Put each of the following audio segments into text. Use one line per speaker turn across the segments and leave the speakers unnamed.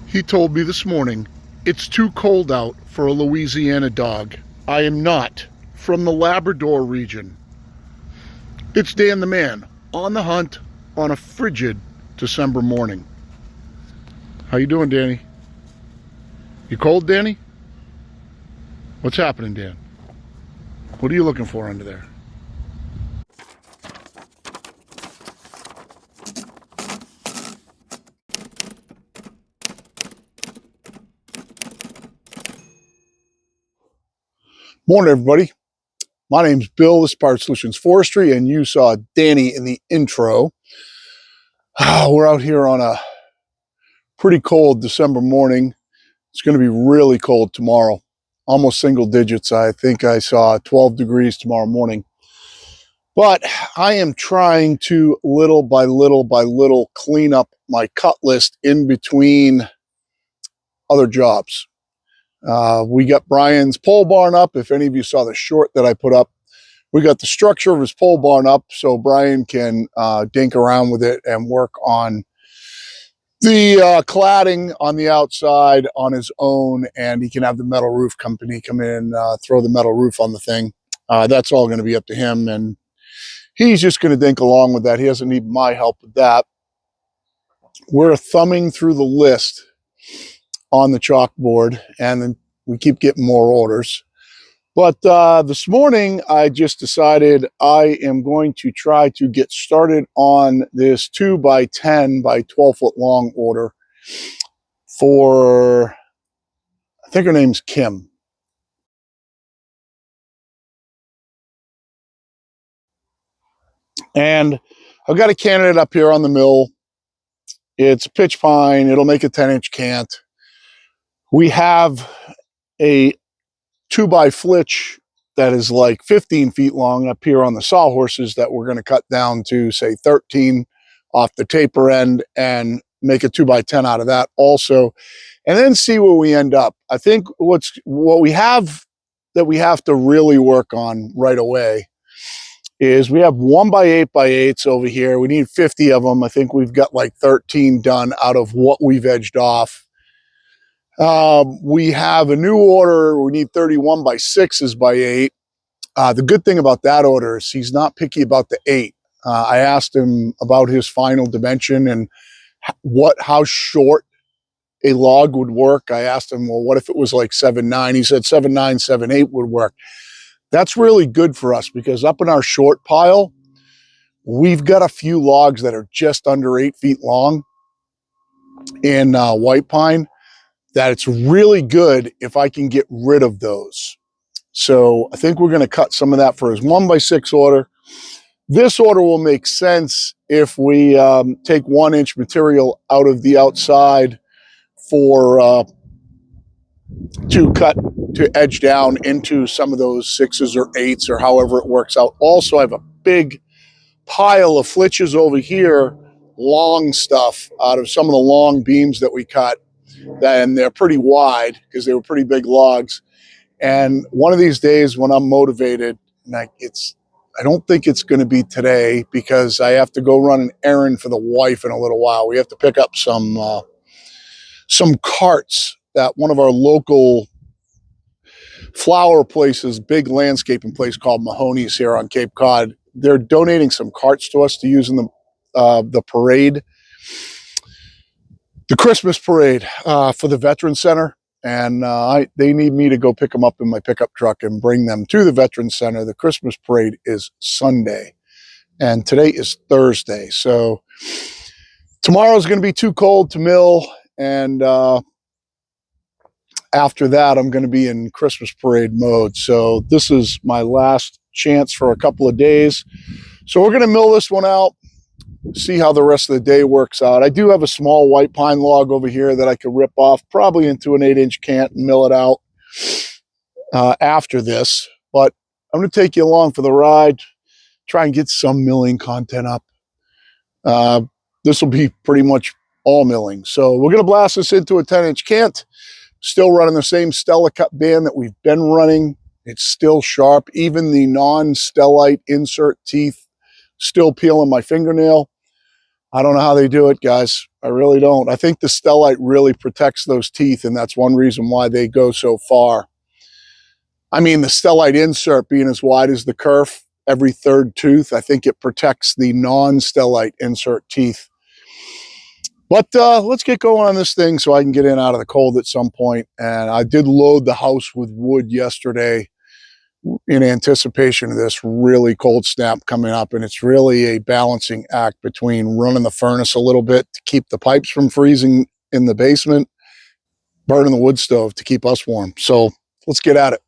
He told me this morning, it's too cold out for a Louisiana dog. I am not from the Labrador region. It's Dan the Man on the hunt on a frigid December morning. How you doing, Danny? You cold, Danny? What's happening, Dan? What are you looking for under there? Morning, everybody. My name's Bill. This is Power Solutions Forestry, and you saw Danny in the intro. We're out here on a pretty cold December morning. It's going to be really cold tomorrow, almost single digits. I think I saw 12 degrees tomorrow morning. But I am trying to little by little clean up my cut list in between other jobs. We got Brian's pole barn up. If any of you saw the short that I put up, we got the structure of his pole barn up so Brian can dink around with it and work on the cladding on the outside on his own, and he can have the metal roof company come in, throw the metal roof on the thing. That's all going to be up to him, and he's just going to dink along with that. He doesn't need my help with that. We're thumbing through the list on the chalkboard, and then we keep getting more orders. But this morning, I just decided I am going to try to get started on this 2x10 by 12 foot long order for, I think her name's Kim. And I've got a candidate up here on the mill. It's pitch pine. It'll make a 10-inch cant. We have a 2x flitch that is like 15 feet long up here on the sawhorses that we're going to cut down to, say, 13 off the taper end and make a 2x10 out of that also, and then see where we end up. I think what we have that we have to really work on right away is we have 1x8x8s over here. We need 50 of them. I think we've got like 13 done out of what we've edged off. We have a new order. We need 31x6s by 8. The good thing about that order is he's not picky about the 8. I asked him about his final dimension and how short a log would work. I asked him, well, what if it was like 7/9? He said 7/9, 7/8 would work. That's really good for us because up in our short pile, we've got a few logs that are just under 8 feet long in white pine. That it's really good if I can get rid of those. So I think we're going to cut some of that for his 1x6 order. This order will make sense if we take 1-inch material out of the outside for to edge down into some of those 6s or 8s or however it works out. Also, I have a big pile of flitches over here, long stuff out of some of the long beams that we cut. And they're pretty wide because they were pretty big logs. And one of these days when I'm motivated, and I don't think it's going to be today because I have to go run an errand for the wife in a little while. We have to pick up some carts that one of our local flower places, big landscaping place called Mahoney's here on Cape Cod. They're donating some carts to us to use in the parade. The Christmas parade for the Veterans Center, and they need me to go pick them up in my pickup truck and bring them to the Veterans Center. The Christmas parade is Sunday, and today is Thursday. So tomorrow's going to be too cold to mill, and after that, I'm going to be in Christmas parade mode. So this is my last chance for a couple of days. So we're going to mill this one out, see how the rest of the day works out. I do have a small white pine log over here that I could rip off probably into an 8-inch cant and mill it out after this. But I'm going to take you along for the ride, try and get some milling content up. This will be pretty much all milling. So we're going to blast this into a 10-inch cant. Still running the same Stella cut band that we've been running. It's still sharp. Even the non-stellite insert teeth still peeling my fingernail. I don't know how they do it, guys. I really don't. I think the stellite really protects those teeth, and that's one reason why they go so far. I mean, the stellite insert being as wide as the kerf, every third tooth, I think it protects the non-stellite insert teeth. But let's get going on this thing so I can get in out of the cold at some point. And I did load the house with wood yesterday in anticipation of this really cold snap coming up. And it's really a balancing act between running the furnace a little bit to keep the pipes from freezing in the basement, burning the wood stove to keep us warm. So let's get at it.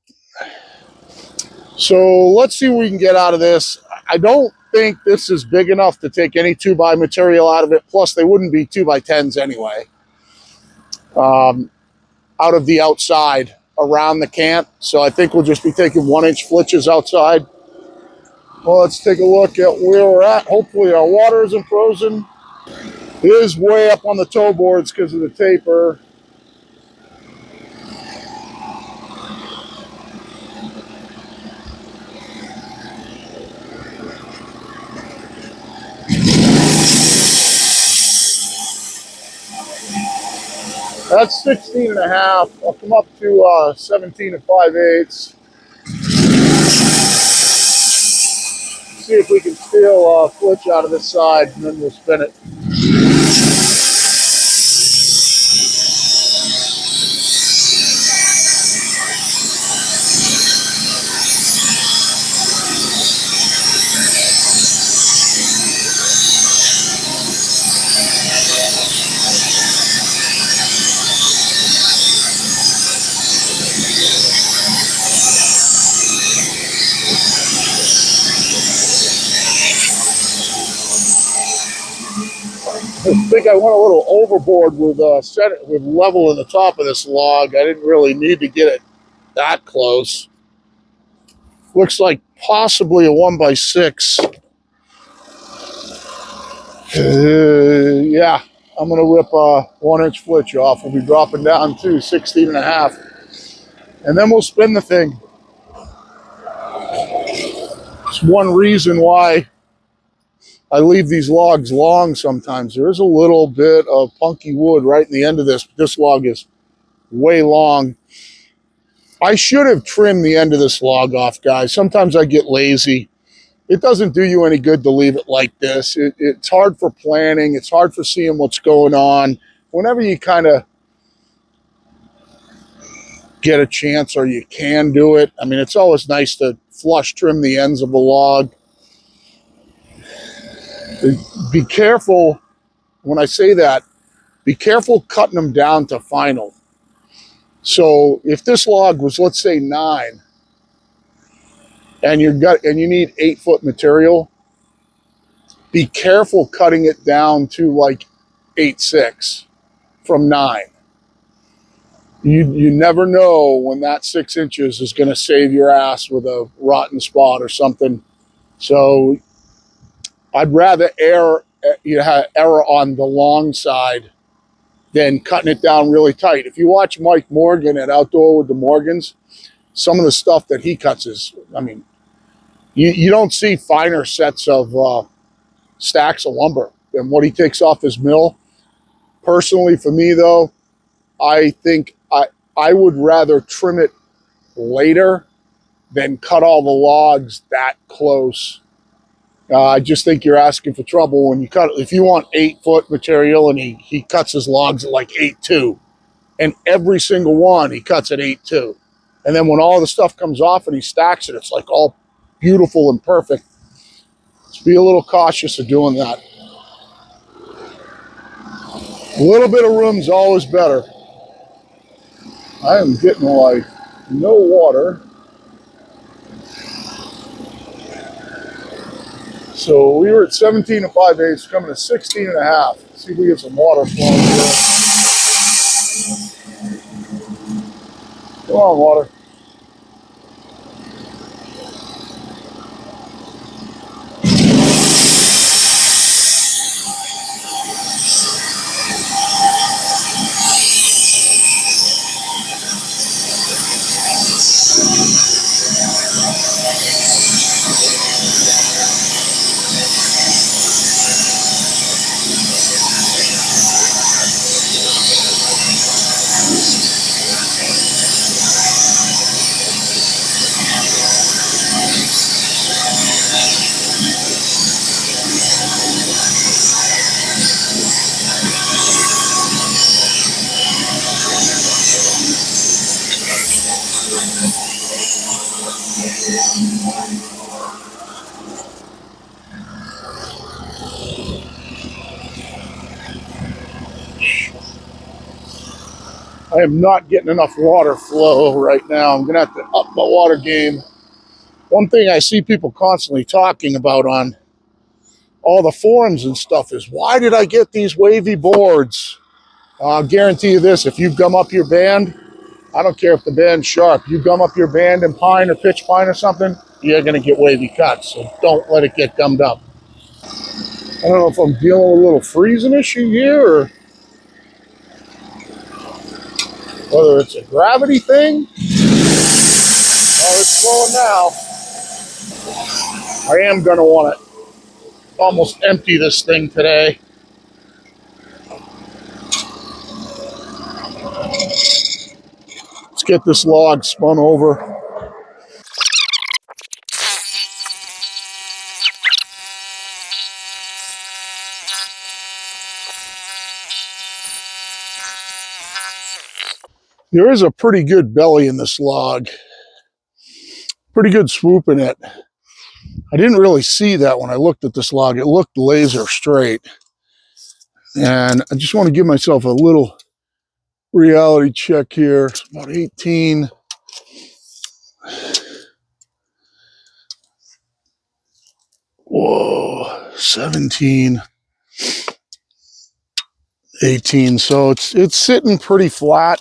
So let's see what we can get out of this. I don't think this is big enough to take any 2x material out of it. Plus, they wouldn't be 2x10s anyway. Out of the outside around the cant. So I think we'll just be taking 1-inch flitches outside. Well, let's take a look at where we're at. Hopefully our water isn't frozen. It is way up on the toe boards because of the taper. That's 16.5. I'll come up to 17 5/8. See if we can steal a flitch out of this side, and then we'll spin it. I think I went a little overboard with with level in the top of this log. I didn't really need to get it that close. Looks like possibly a 1x6. Yeah, I'm gonna rip a 1-inch flitch off. We'll be dropping down to 16.5, and then we'll spin the thing. It's one reason why I leave these logs long sometimes. There is a little bit of punky wood right in the end of this. This log is way long. I should have trimmed the end of this log off, guys. Sometimes I get lazy. It doesn't do you any good to leave it like this. It's hard for planning. It's hard for seeing what's going on. Whenever you kind of get a chance or you can do it, I mean, it's always nice to flush trim the ends of a log. Be careful when I say that. Be careful cutting them down to final. So if this log was, let's say, 9, and you need 8-foot material, be careful cutting it down to like 8.6 from 9. You never know when that 6 inches is going to save your ass with a rotten spot or something. So I'd rather err on the long side than cutting it down really tight. If you watch Mike Morgan at Outdoor with the Morgans, some of the stuff that he cuts is, I mean, you don't see finer sets of stacks of lumber than what he takes off his mill. Personally, for me though, I think I would rather trim it later than cut all the logs that close. I just think you're asking for trouble when you cut. If you want 8-foot material and he cuts his logs at like 8.2, and every single one he cuts at 8.2, and then when all the stuff comes off and he stacks it, it's like all beautiful and perfect. Let's be a little cautious of doing that. A little bit of room's always better. I am getting like no water. So we were at 17 5/8, coming to 16.5. See if we get some water flowing here. Come on, water. I am not getting enough water flow right now. I'm gonna have to up my water game. One thing I see people constantly talking about on all the forums and stuff is, why did I get these wavy boards? I'll guarantee you this, if you gum up your band, I don't care if the band's sharp, you gum up your band in pine or pitch pine or something, you're gonna get wavy cuts, so don't let it get gummed up. I don't know if I'm dealing with a little freezing issue here or whether it's a gravity thing. Oh, it's flowing now. I am gonna want to almost empty this thing today. Let's get this log spun over. There is a pretty good belly in this log. Pretty good swoop in it. I didn't really see that when I looked at this log. It looked laser straight. And I just want to give myself a little reality check here. It's about 18. Whoa, 17, 18. So it's sitting pretty flat.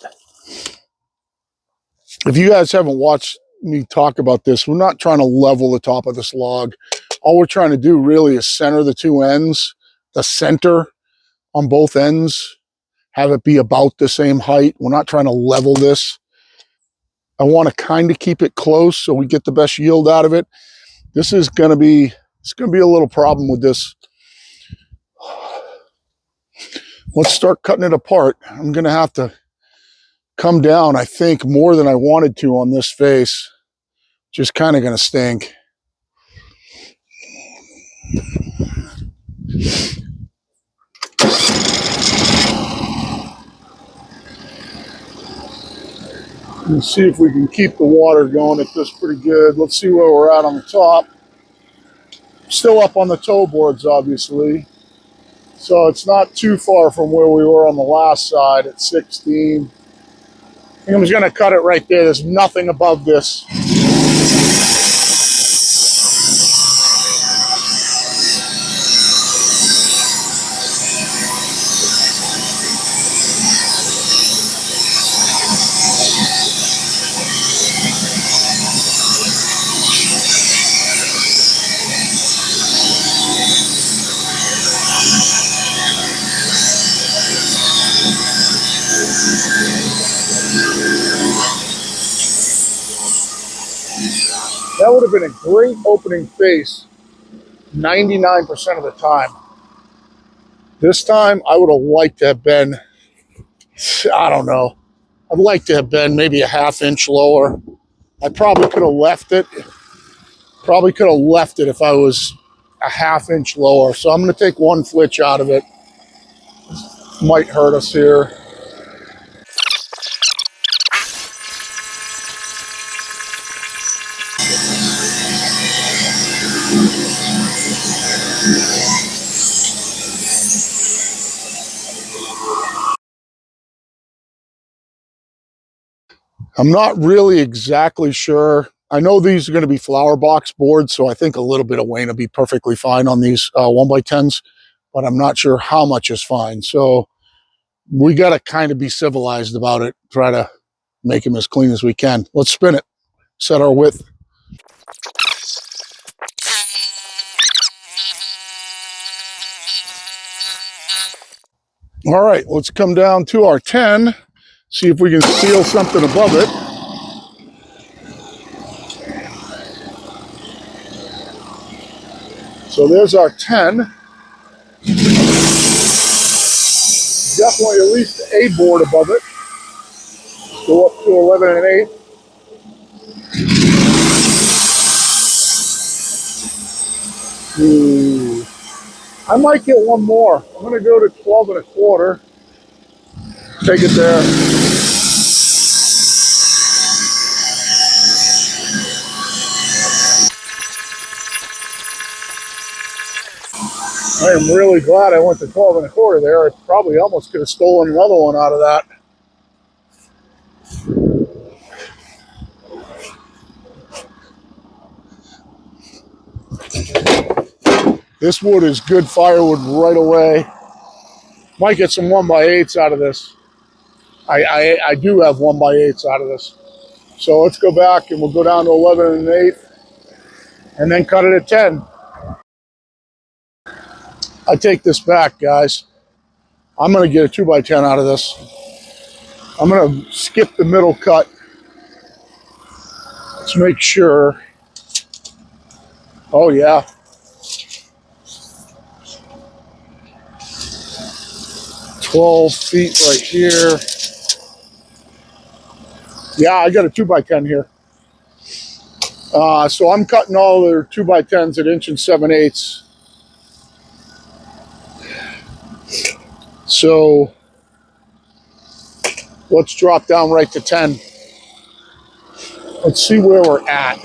If you guys haven't watched me talk about this, we're not trying to level the top of this log. All we're trying to do really is center the two ends, the center on both ends, have it be about the same height. We're not trying to level this. I want to kind of keep it close so we get the best yield out of it. This is going to be, it's going to be a little problem with this. Let's start cutting it apart. I'm going to have to come down, I think, more than I wanted to on this face. Just kind of going to stink. Let's see if we can keep the water going at this pretty good. Let's see where we're at on the top. Still up on the toe boards, obviously. So it's not too far from where we were on the last side at 16. I think I'm just going to cut it right there. There's nothing above this. That would have been a great opening face 99% of the time. This time, I would have liked to have been, I don't know, I'd like to have been maybe a ½ inch lower. I probably could have left it. Probably could have left it if I was a ½ inch lower. So I'm going to take one flitch out of it. Might hurt us here. I'm not really exactly sure. I know these are going to be flower box boards, so I think a little bit of weight will be perfectly fine on these 1x10s, but I'm not sure how much is fine. So we got to kind of be civilized about it, try to make them as clean as we can. Let's spin it, set our width. All right, let's come down to our 10, see if we can seal something above it. So there's our 10. Definitely at least a board above it. Go up to 11 1/8. Ooh. I might get one more. I'm going to go to 12 1/4. Take it there. I am really glad I went to 12 1/4 there. I probably almost could have stolen another one out of that. This wood is good firewood right away. Might get some 1x8s out of this. I do have 1x8s out of this. So let's go back and we'll go down to 11 1/8 and then cut it at 10. I take this back, guys. I'm going to get a 2x10 out of this. I'm going to skip the middle cut. Let's make sure. Oh, yeah. 12 feet right here. Yeah, I got a 2x10 here. So I'm cutting all their 2x10s at 1 7/8. So let's drop down right to 10. Let's see where we're at.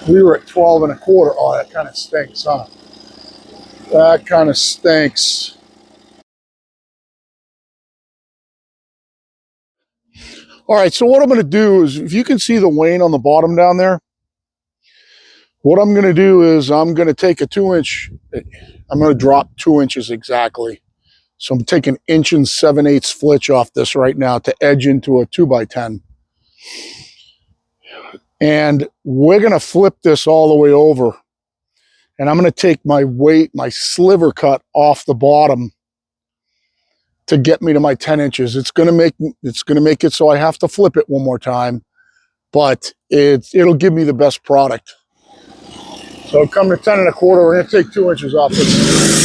We were at 12 1/4. Oh, that kind of stinks, huh? That kind of stinks. All right, so what I'm going to do is, if you can see the wane on the bottom down there, what I'm going to do is I'm going to take a 2-inch, I'm going to drop 2 inches exactly. So I'm taking 1 7/8 flitch off this right now to edge into a 2x10. And we're going to flip this all the way over. And I'm going to take my weight, my sliver cut off the bottom to get me to my 10 inches. It's going to make it so I have to flip it one more time, but it'll give me the best product. So come to 10 1/4, we're going to take 2 inches off this.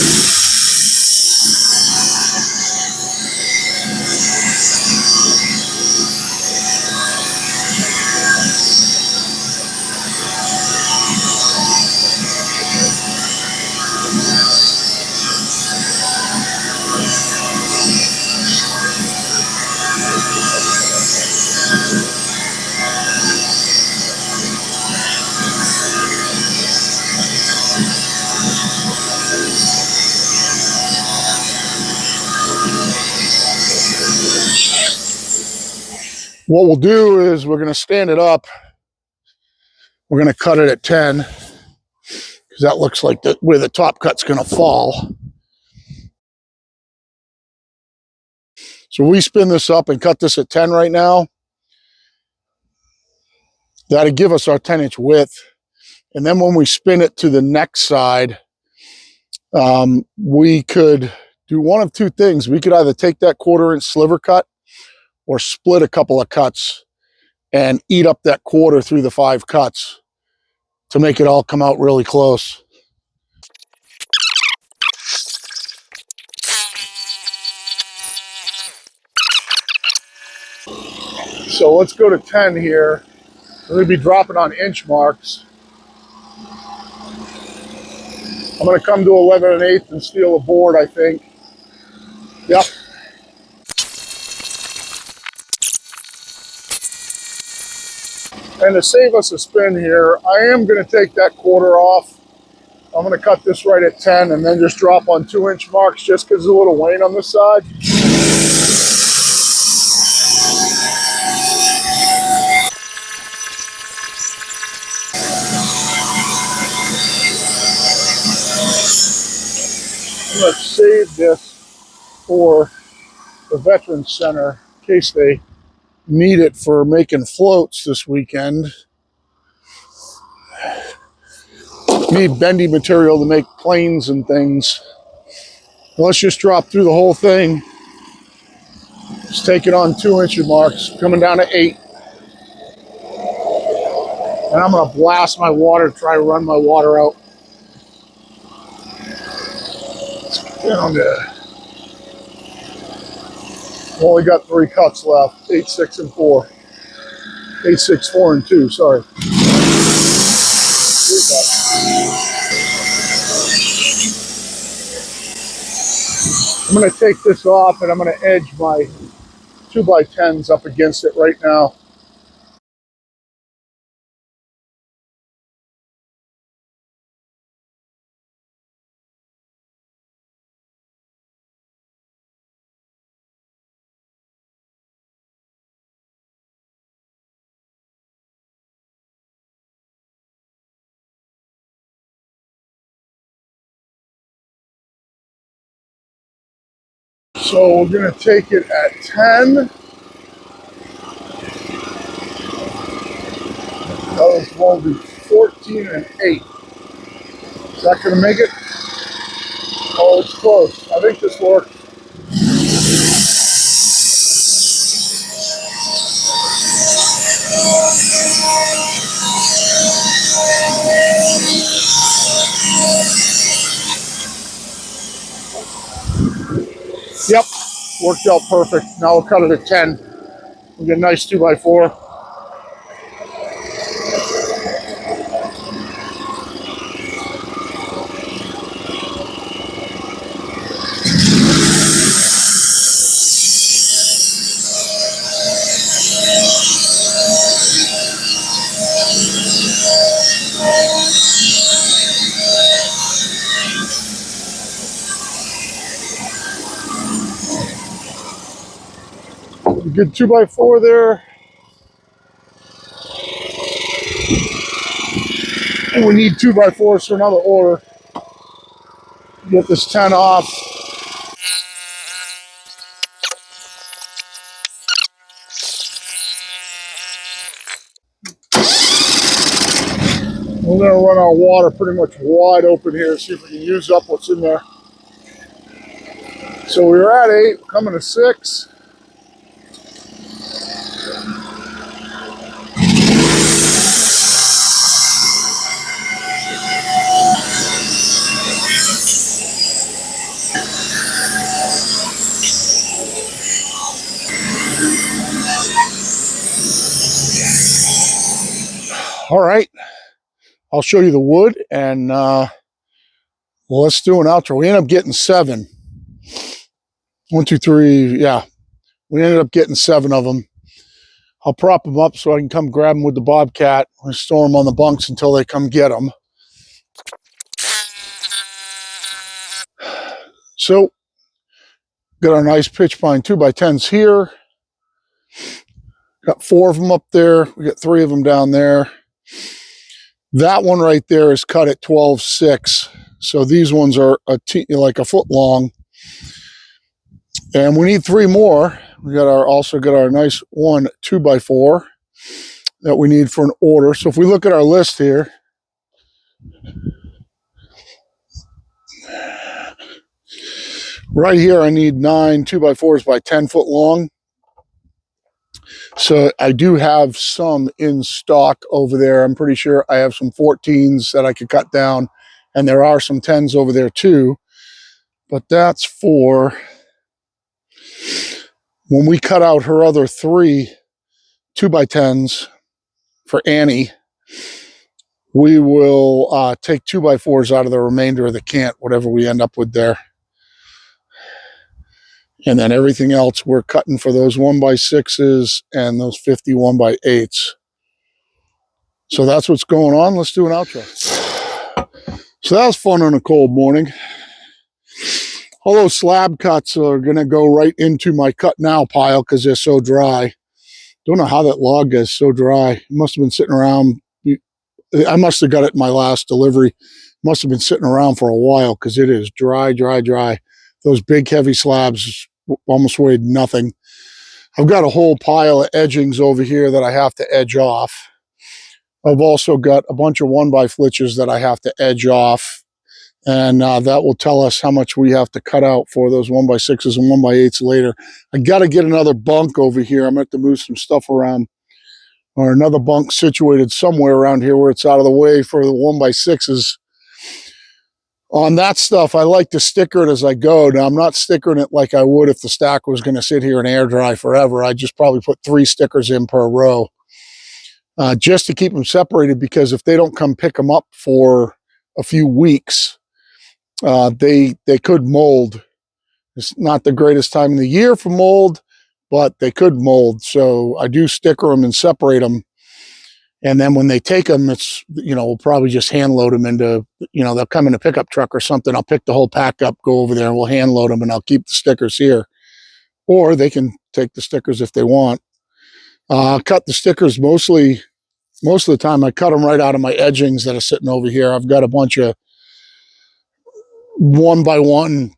What we'll do is we're going to stand it up. We're going to cut it at 10 because that looks like where the top cut's going to fall. So we spin this up and cut this at 10 right now. That'll give us our 10-inch width. And then when we spin it to the next side, we could do one of two things. We could either take that 1/4-inch sliver cut or split a couple of cuts and eat up that 1/4 through the 5 cuts to make it all come out really close. So let's go to 10 here. We're going to be dropping on inch marks. I'm going to come to 11 1/8 and steal a board, I think. Yep. And to save us a spin here, I am going to take that 1/4 off. I'm going to cut this right at 10 and then just drop on 2-inch marks just because there's a little wane on this side. I'm going to save this for the Veterans Center in case they need it for making floats this weekend. Need bendy material to make planes and things. Let's just drop through the whole thing. Just take it on 2-inch marks, coming down to 8. And I'm going to blast my water, try to run my water out. Down to, only got 3 cuts left, 8, 6, and 4. 8, 6, 4, and 2, sorry. 3 cuts. I'm going to take this off and I'm going to edge my 2x10s up against it right now. So we're going to take it at 10. That was going to be 14 and 8. Is that going to make it? Oh, it's close. I think this works. Yep, worked out perfect. Now we'll cut it at 10. We'll get a nice 2x4. Good 2x4 there. And we need 2x4s for another order. Get this 10 off. We're going to run our water pretty much wide open here, see if we can use up what's in there. So we were at 8, coming to 6. All right, I'll show you the wood, and well, let's do an outro. We ended up getting 7. 1, 2, 3, yeah. We ended up getting 7 of them. I'll prop them up so I can come grab them with the bobcat and store them on the bunks until they come get them. So, got our nice pitch pine 2x10s here. Got 4 of them up there. We got 3 of them down there. That one right there is cut at 12/6. So these ones are like a foot long. And we need 3 more. We got also got our nice 1 2x4 that we need for an order. So if we look at our list here, right here I need 9 2x4s by 10 foot long. So I do have some in stock over there. I'm pretty sure I have some 14s that I could cut down, and there are some 10s over there too. But that's for when we cut out her other 3 2x10s for Annie. We will take 2x4s out of the remainder of the cant, whatever we end up with there. And then everything else we're cutting for those 1x6s and those 50 1x8s. So that's what's going on. Let's do an outro. So that was fun on a cold morning. All those slab cuts are going to go right into my cut now pile because they're so dry. Don't know how that log is so dry. It must have been sitting around. I must have got it in my last delivery. Must have been sitting around for a while because it is dry, dry, dry. Those big heavy slabs almost weighed nothing. I've got a whole pile of edgings over here that I have to edge off. I've also got a bunch of 1x flitches that I have to edge off. And that will tell us how much we have to cut out for those 1x6s and 1x8s later. I got to get another bunk over here. I'm going to have to move some stuff around, or another bunk situated somewhere around here where it's out of the way for the 1x6s. On that stuff, I like to sticker it as I go. Now, I'm not stickering it like I would if the stack was going to sit here and air dry forever. I just probably put 3 stickers in per row just to keep them separated, because if they don't come pick them up for a few weeks, they could mold. It's not the greatest time of the year for mold, but they could mold. So I do sticker them and separate them. And then when they take them, it's, we'll probably just hand load them into, they'll come in a pickup truck or something. I'll pick the whole pack up, go over there, and we'll hand load them, and I'll keep the stickers here. Or they can take the stickers if they want. Cut the stickers most of the time. I cut them right out of my edgings that are sitting over here. I've got a bunch of 1x1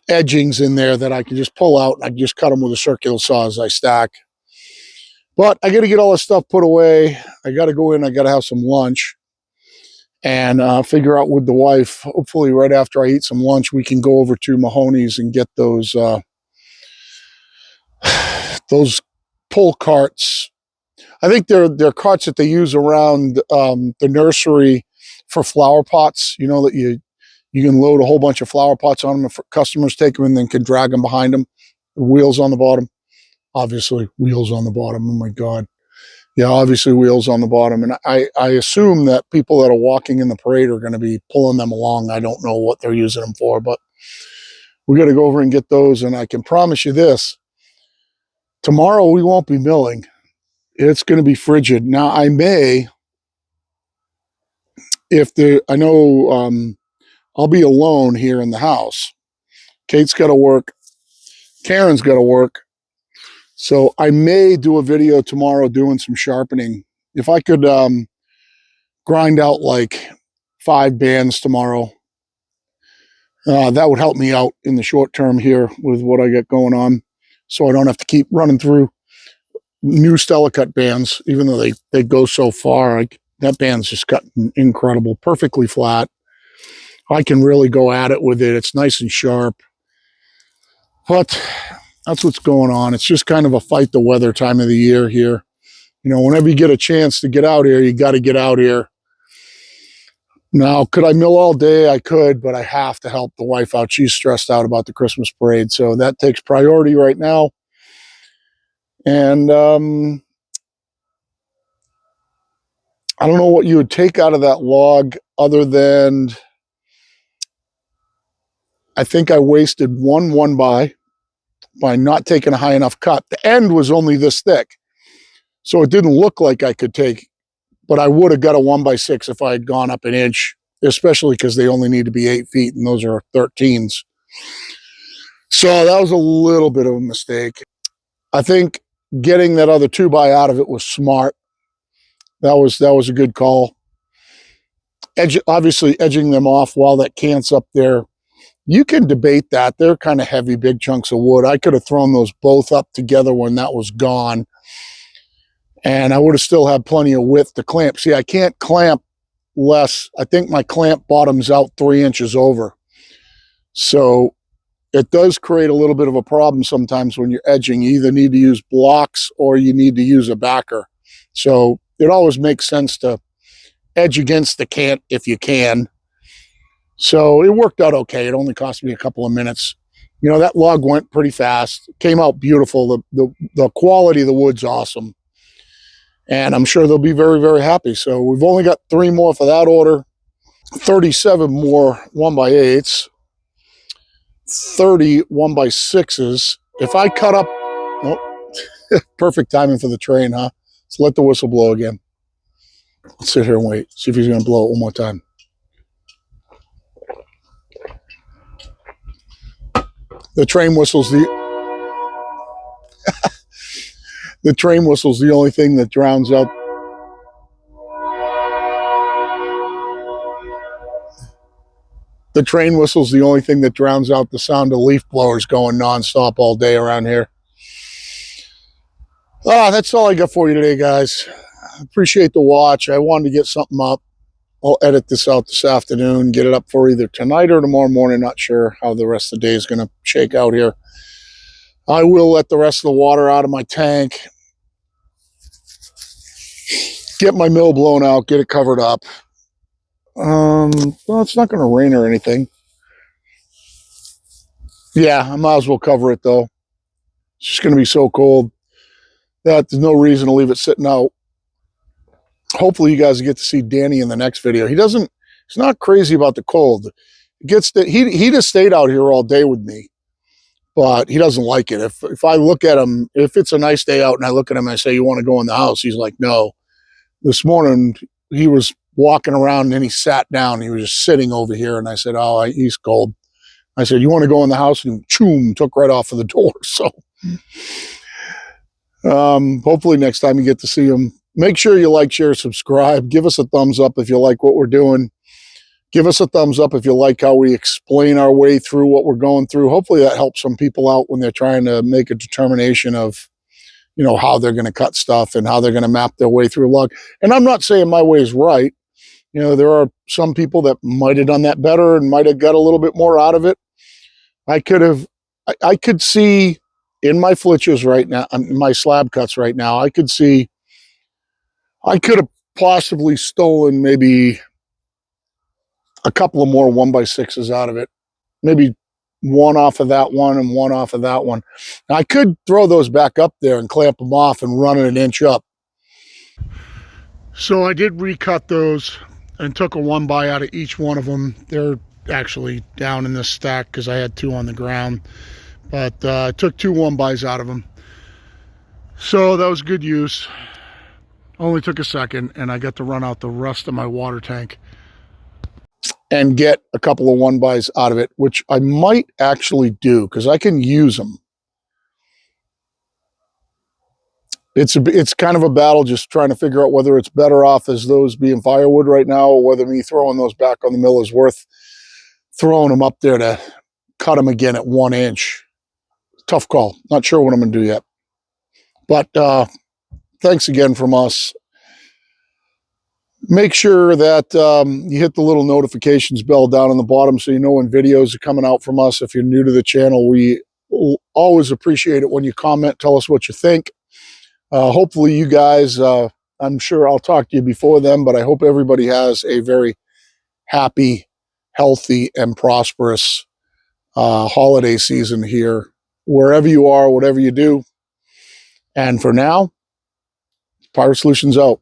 edgings in there that I can just pull out, and I can just cut them with a circular saw as I stack. But I got to get all this stuff put away. I got to go in. I got to have some lunch and figure out with the wife. Hopefully, right after I eat some lunch, we can go over to Mahoney's and get those pull carts. I think they're carts that they use around the nursery for flower pots. You know, that you can load a whole bunch of flower pots on them if customers take them and then can drag them behind them. Wheels on the bottom. Obviously, wheels on the bottom. Oh, my God. Yeah, obviously, wheels on the bottom. And I assume that people that are walking in the parade are going to be pulling them along. I don't know what they're using them for, but we got to go over and get those. And I can promise you this. Tomorrow, we won't be milling. It's going to be frigid. Now, I may, I know I'll be alone here in the house. Kate's got to work. Karen's got to work. So I may do a video tomorrow doing some sharpening. If I could grind out like 5 bands tomorrow, that would help me out in the short term here with what I got going on. So I don't have to keep running through new Stella cut bands, even though they go so far. That band's just cut incredible, perfectly flat. I can really go at it with it. It's nice and sharp. But that's what's going on. It's just kind of a fight the weather time of the year here. You know, whenever you get a chance to get out here, you got to get out here. Now, could I mill all day? I could, but I have to help the wife out. She's stressed out about the Christmas parade, so that takes priority right now. And I don't know what you would take out of that log other than I think I wasted one by not taking a high enough cut. The end was only this thick, so it didn't look like I could take, but I would have got a 1x6 if I had gone up an inch, especially because they only need to be 8 feet and those are 13s. So that was a little bit of a mistake. I think getting that other 2x out of it was smart. That was a good call. Obviously edging them off while that cant's up there. You can debate that. They're kind of heavy, big chunks of wood. I could have thrown those both up together when that was gone, and I would have still had plenty of width to clamp. See, I can't clamp less. I think my clamp bottoms out 3 inches over. So it does create a little bit of a problem sometimes when you're edging. You either need to use blocks or you need to use a backer. So it always makes sense to edge against the cant if you can. So it worked out okay. It only cost me a couple of minutes. You know, that log went pretty fast. It came out beautiful. The quality of the wood's awesome. And I'm sure they'll be very, very happy. So we've only got 3 more for that order. 37 more 1x8s. 30 1x6s. If I cut up, oh, perfect timing for the train, huh? Let's let the whistle blow again. Let's sit here and wait. See if he's going to blow it one more time. The train whistle's the train whistle's the only thing that drowns out. The train whistle's the only thing that drowns out the sound of leaf blowers going nonstop all day around here. That's all I got for you today, guys. I appreciate the watch. I wanted to get something up. I'll edit this out this afternoon, get it up for either tonight or tomorrow morning. Not sure how the rest of the day is going to shake out here. I will let the rest of the water out of my tank, get my mill blown out, get it covered up. Well, it's not going to rain or anything. Yeah, I might as well cover it though. It's just going to be so cold that there's no reason to leave it sitting out. Hopefully you guys get to see Danny in the next video. He's not crazy about the cold. He just stayed out here all day with me, but he doesn't like it. If I look at him, if it's a nice day out and I look at him and I say, you want to go in the house? He's like, no. This morning he was walking around and then he sat down. He was just sitting over here. And I said, oh, he's cold. I said, you want to go in the house? And choom, took right off of the door. So hopefully next time you get to see him, make sure you like, share, subscribe. Give us a thumbs up if you like what we're doing. Give us a thumbs up if you like how we explain our way through what we're going through. Hopefully that helps some people out when they're trying to make a determination of, you know, how they're going to cut stuff and how they're going to map their way through a log. And I'm not saying my way is right. You know, there are some people that might have done that better and might have got a little bit more out of it. I could see in my flitches right now, in my slab cuts right now, I could have possibly stolen maybe a couple of more 1x6s out of it. Maybe one off of that one and one off of that one. Now, I could throw those back up there and clamp them off and run it an inch up. So I did recut those and took a 1x out of each one of them. They're actually down in this stack because I had 2 on the ground. But I took 2 1x out of them. So that was good use. Only took a second, and I got to run out the rest of my water tank and get a couple of 1x out of it, which I might actually do because I can use them. It's kind of a battle just trying to figure out whether it's better off as those being firewood right now or whether me throwing those back on the mill is worth throwing them up there to cut them again at 1 inch. Tough call. Not sure what I'm going to do yet. But thanks again from us. Make sure that you hit the little notifications bell down on the bottom so you know when videos are coming out from us. If you're new to the channel, we always appreciate it when you comment, tell us what you think. Hopefully you guys, I'm sure I'll talk to you before then, but I hope everybody has a very happy, healthy, and prosperous holiday season here, wherever you are, whatever you do. And for now, Pirate Solutions out.